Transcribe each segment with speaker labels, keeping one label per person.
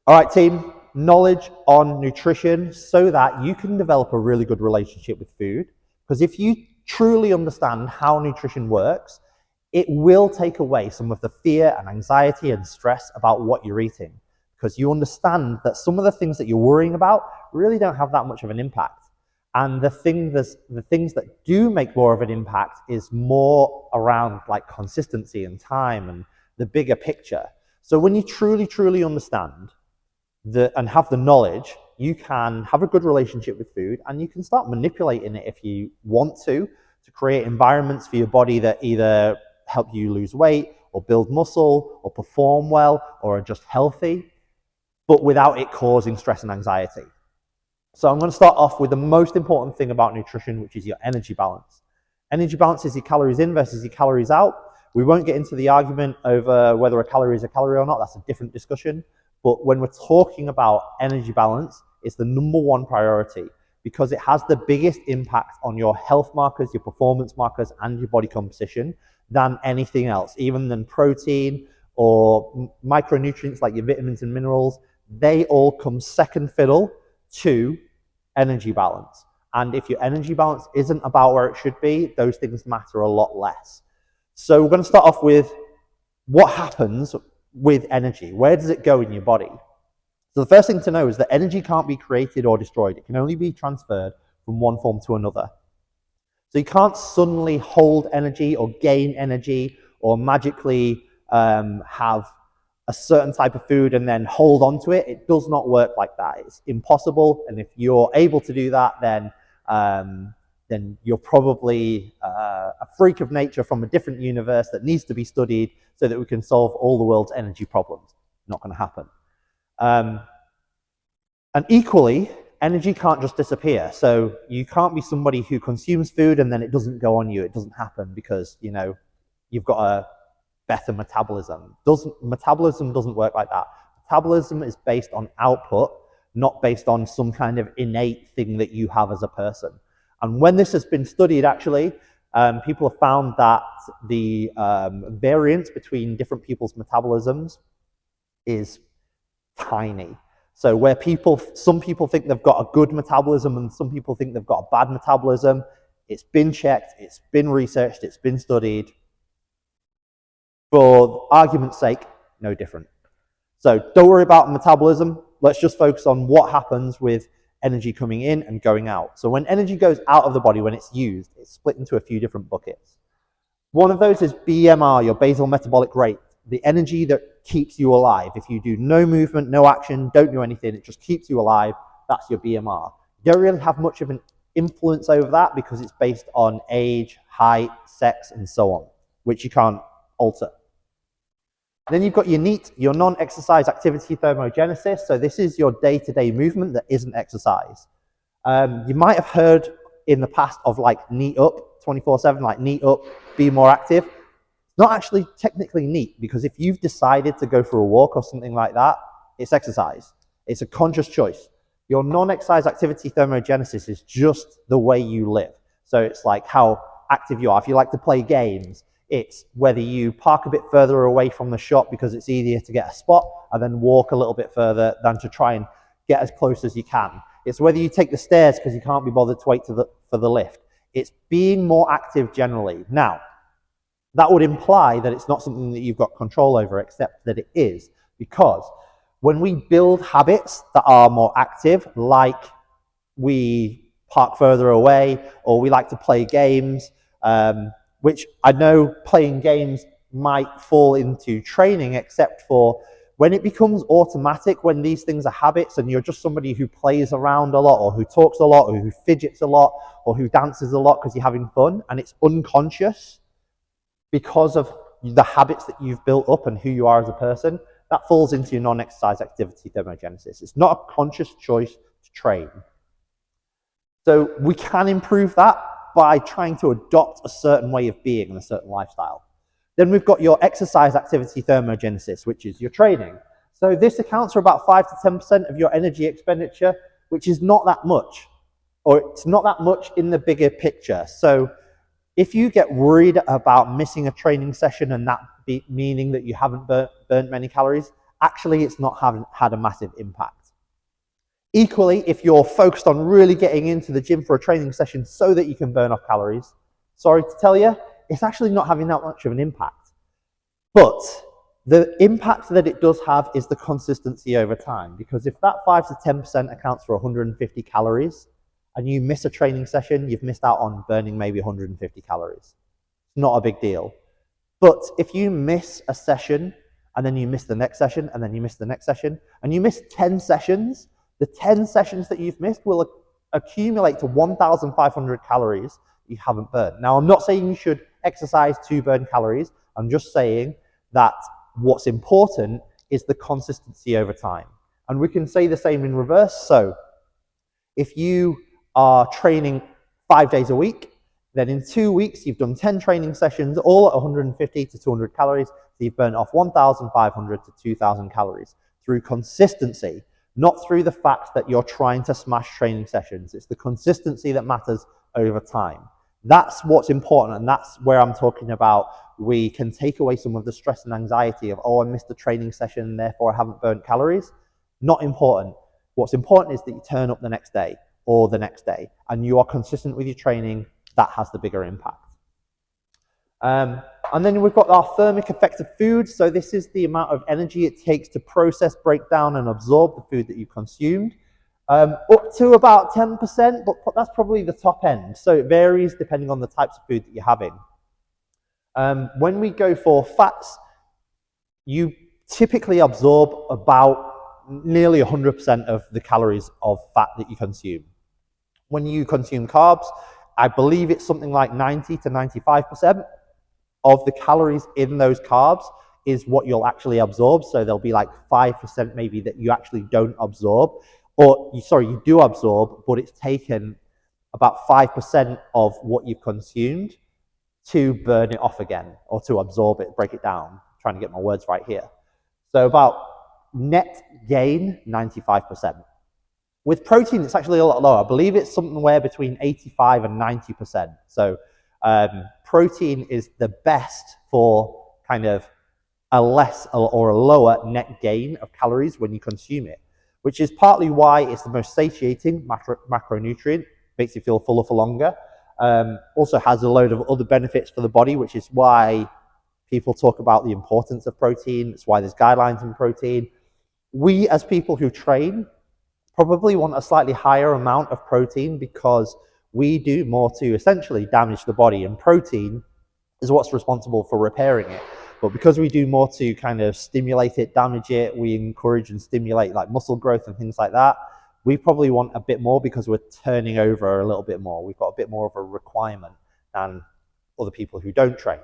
Speaker 1: All right, team, knowledge on nutrition so that you can develop a really good relationship with food. Because if you truly understand how nutrition works, it will take away some of the fear and anxiety and stress about what you're eating. Because you understand that some of the things that you're worrying about really don't have that much of an impact. And the things that do make more of an impact is more around like consistency and time and the bigger picture. So when you truly understand and have the knowledge, you can have a good relationship with food, and you can start manipulating it if you want to create environments for your body that either help you lose weight or build muscle or perform well or are just healthy, but without it causing stress and anxiety. So I'm going to start off with the most important thing about nutrition, which is your energy balance. Energy balance is your calories in versus your calories out. We won't get into the argument over whether a calorie is a calorie or not. That's a different discussion. But when we're talking about energy balance, it's the number one priority because it has the biggest impact on your health markers, your performance markers, and your body composition than anything else, even than protein or micronutrients like your vitamins and minerals. They all come second fiddle to energy balance. And if your energy balance isn't about where it should be, those things matter a lot less. So we're going to start off with what happens with energy. Where does it go in your body? So the first thing to know is that energy can't be created or destroyed. It can only be transferred from one form to another. So you can't suddenly hold energy or gain energy or magically have a certain type of food and then hold on to it. It does not work like that. It's impossible. And if you're able to do that, then you're probably a freak of nature from a different universe that needs to be studied so that we can solve all the world's energy problems. Not going to happen. And equally, energy can't just disappear. So you can't be somebody who consumes food and then it doesn't go on you. It doesn't happen because, you've got a better metabolism. Metabolism doesn't work like that. Metabolism is based on output, not based on some kind of innate thing that you have as a person. And when this has been studied, actually, people have found that the variance between different people's metabolisms is tiny. So where some people think they've got a good metabolism and some people think they've got a bad metabolism, it's been checked, it's been researched, it's been studied. For argument's sake, no different. So don't worry about metabolism. Let's just focus on what happens with energy coming in and going out. So when energy goes out of the body, when it's used, it's split into a few different buckets. One of those is BMR, your basal metabolic rate, the energy that keeps you alive. If you do no movement, no action, don't do anything, it just keeps you alive, that's your BMR. You don't really have much of an influence over that because it's based on age, height, sex, and so on, which you can't alter. Then you've got your NEAT, your non-exercise activity thermogenesis. So this is your day-to-day movement that isn't exercise. You might have heard in the past of like NEAT up 24/7, like NEAT up, be more active. It's not actually technically NEAT because if you've decided to go for a walk or something like that, it's exercise. It's a conscious choice. Your non-exercise activity thermogenesis is just the way you live. So it's like how active you are. If you like to play games, it's whether you park a bit further away from the shop because it's easier to get a spot and then walk a little bit further than to try and get as close as you can. It's whether you take the stairs because you can't be bothered to wait for the lift. It's being more active generally. Now, that would imply that it's not something that you've got control over, except that it is. Because when we build habits that are more active, like we park further away or we like to play games, which I know playing games might fall into training, except for when it becomes automatic, when these things are habits and you're just somebody who plays around a lot or who talks a lot or who fidgets a lot or who dances a lot because you're having fun and it's unconscious because of the habits that you've built up and who you are as a person, that falls into your non-exercise activity thermogenesis. It's not a conscious choice to train. So we can improve that by trying to adopt a certain way of being and a certain lifestyle. Then we've got your exercise activity thermogenesis, which is your training. So this accounts for about 5 to 10% of your energy expenditure, which is not that much, or it's not that much in the bigger picture. So if you get worried about missing a training session and that meaning that you haven't burnt many calories, actually it's not had a massive impact. Equally, if you're focused on really getting into the gym for a training session so that you can burn off calories, sorry to tell you, it's actually not having that much of an impact. But the impact that it does have is the consistency over time, because if that 5 to 10% accounts for 150 calories and you miss a training session, you've missed out on burning maybe 150 calories. It's not a big deal. But if you miss a session and then you miss the next session and then you miss the next session and you miss 10 sessions, the 10 sessions that you've missed will accumulate to 1,500 calories you haven't burned. Now, I'm not saying you should exercise to burn calories. I'm just saying that what's important is the consistency over time. And we can say the same in reverse. So if you are training 5 days a week, then in 2 weeks, you've done 10 training sessions, all at 150 to 200 calories. So you've burnt off 1,500 to 2,000 calories through consistency, not through the fact that you're trying to smash training sessions. It's the consistency that matters over time. That's what's important, and that's where I'm talking about we can take away some of the stress and anxiety of, oh, I missed a training session, therefore I haven't burnt calories. Not important. What's important is that you turn up the next day or the next day, and you are consistent with your training. That has the bigger impact. And then we've got our thermic effect of food. So this is the amount of energy it takes to process, break down, and absorb the food that you consumed. Up to about 10%, but that's probably the top end. So it varies depending on the types of food that you're having. When we go for fats, you typically absorb about nearly 100% of the calories of fat that you consume. When you consume carbs, I believe it's something like 90 to 95% of the calories in those carbs is what you'll actually absorb. So there'll be like 5% maybe that you actually don't absorb. Or, sorry, you do absorb, but it's taken about 5% of what you've consumed to burn it off again, or to absorb it, break it down. I'm trying to get my words right here. So about net gain, 95%. With protein, it's actually a lot lower. I believe it's somewhere between 85 and 90%. So protein is the best for kind of a less or a lower net gain of calories when you consume it, which is partly why it's the most satiating macronutrient, makes you feel fuller for longer. Also has a load of other benefits for the body, which is why people talk about the importance of protein. It's why there's guidelines in protein. We, as people who train, probably want a slightly higher amount of protein because we do more to essentially damage the body, and protein is what's responsible for repairing it. But because we do more to kind of stimulate it, damage it, we encourage and stimulate like muscle growth and things like that, we probably want a bit more because we're turning over a little bit more. We've got a bit more of a requirement than other people who don't train.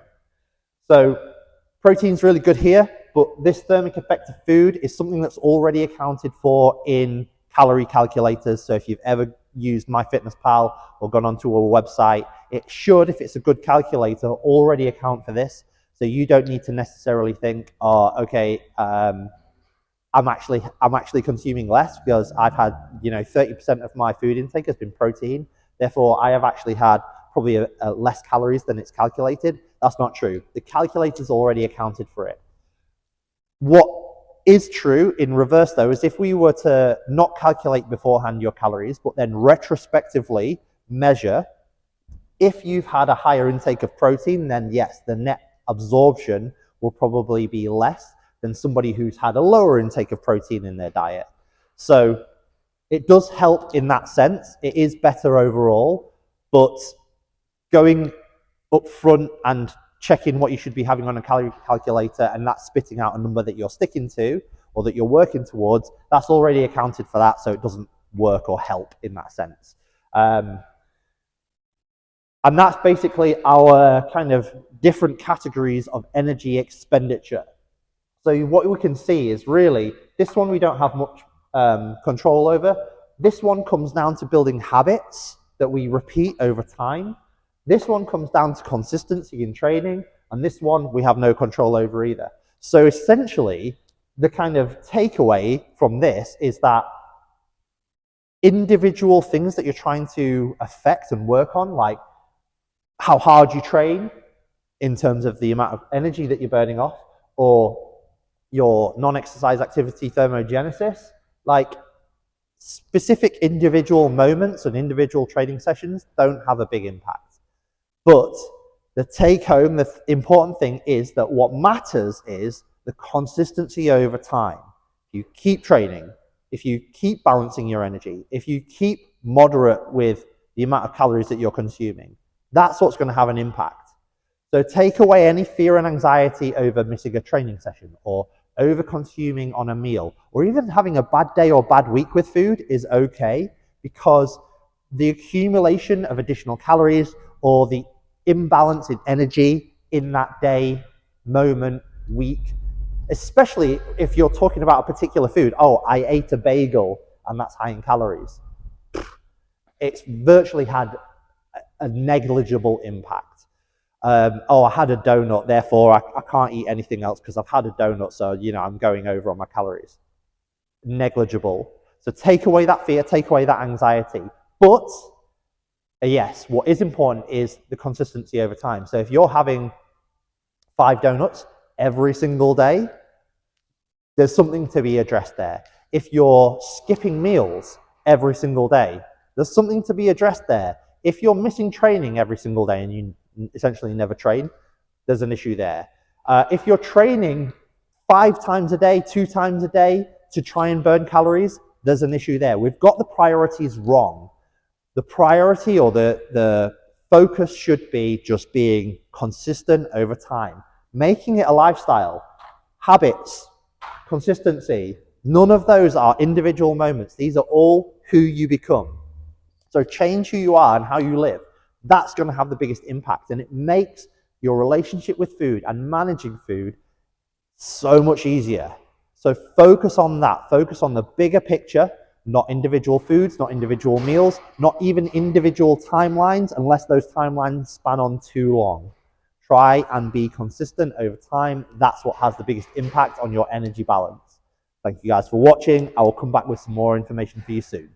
Speaker 1: So protein's really good here, but this thermic effect of food is something that's already accounted for in calorie calculators. So if you've ever used MyFitnessPal or gone onto a website, it should, if it's a good calculator, already account for this. So you don't need to necessarily think, oh, okay, I'm actually consuming less because I've had, 30% of my food intake has been protein. Therefore, I have actually had probably a less calories than it's calculated. That's not true. The calculator's already accounted for it. What is true in reverse, though, is if we were to not calculate beforehand your calories, but then retrospectively measure, if you've had a higher intake of protein, then yes, the net absorption will probably be less than somebody who's had a lower intake of protein in their diet. So it does help in that sense. It is better overall, but going up front and checking what you should be having on a calorie calculator and that's spitting out a number that you're sticking to or that you're working towards, that's already accounted for that, so it doesn't work or help in that sense. And that's basically our kind of different categories of energy expenditure. So what we can see is really, this one we don't have much control over. This one comes down to building habits that we repeat over time. This one comes down to consistency in training, and this one we have no control over either. So essentially, the kind of takeaway from this is that individual things that you're trying to affect and work on, like how hard you train in terms of the amount of energy that you're burning off, or your non-exercise activity thermogenesis, like specific individual moments and individual training sessions don't have a big impact. But the take home, the important thing is that what matters is the consistency over time. If you keep training, if you keep balancing your energy, if you keep moderate with the amount of calories that you're consuming, that's what's going to have an impact. So take away any fear and anxiety over missing a training session or over consuming on a meal, or even having a bad day or bad week with food is okay, because the accumulation of additional calories or the imbalance in energy in that day, moment, week, especially if you're talking about a particular food. Oh, I ate a bagel and that's high in calories. It's virtually had a negligible impact. Oh, I had a donut, therefore I can't eat anything else because I've had a donut, so I'm going over on my calories. Negligible. So take away that fear, take away that anxiety. But yes, what is important is the consistency over time. So if you're having 5 donuts every single day, there's something to be addressed there. If you're skipping meals every single day, there's something to be addressed there. If you're missing training every single day and you essentially never train, there's an issue there. If you're training 5 times a day, 2 times a day to try and burn calories, there's an issue there. We've got the priorities wrong. The priority or the focus should be just being consistent over time, making it a lifestyle. Habits, consistency, none of those are individual moments. These are all who you become. So change who you are and how you live. That's going to have the biggest impact, and it makes your relationship with food and managing food so much easier. So focus on that. Focus on the bigger picture, not individual foods, not individual meals, not even individual timelines, unless those timelines span on too long. Try and be consistent over time. That's what has the biggest impact on your energy balance. Thank you guys for watching. I will come back with some more information for you soon.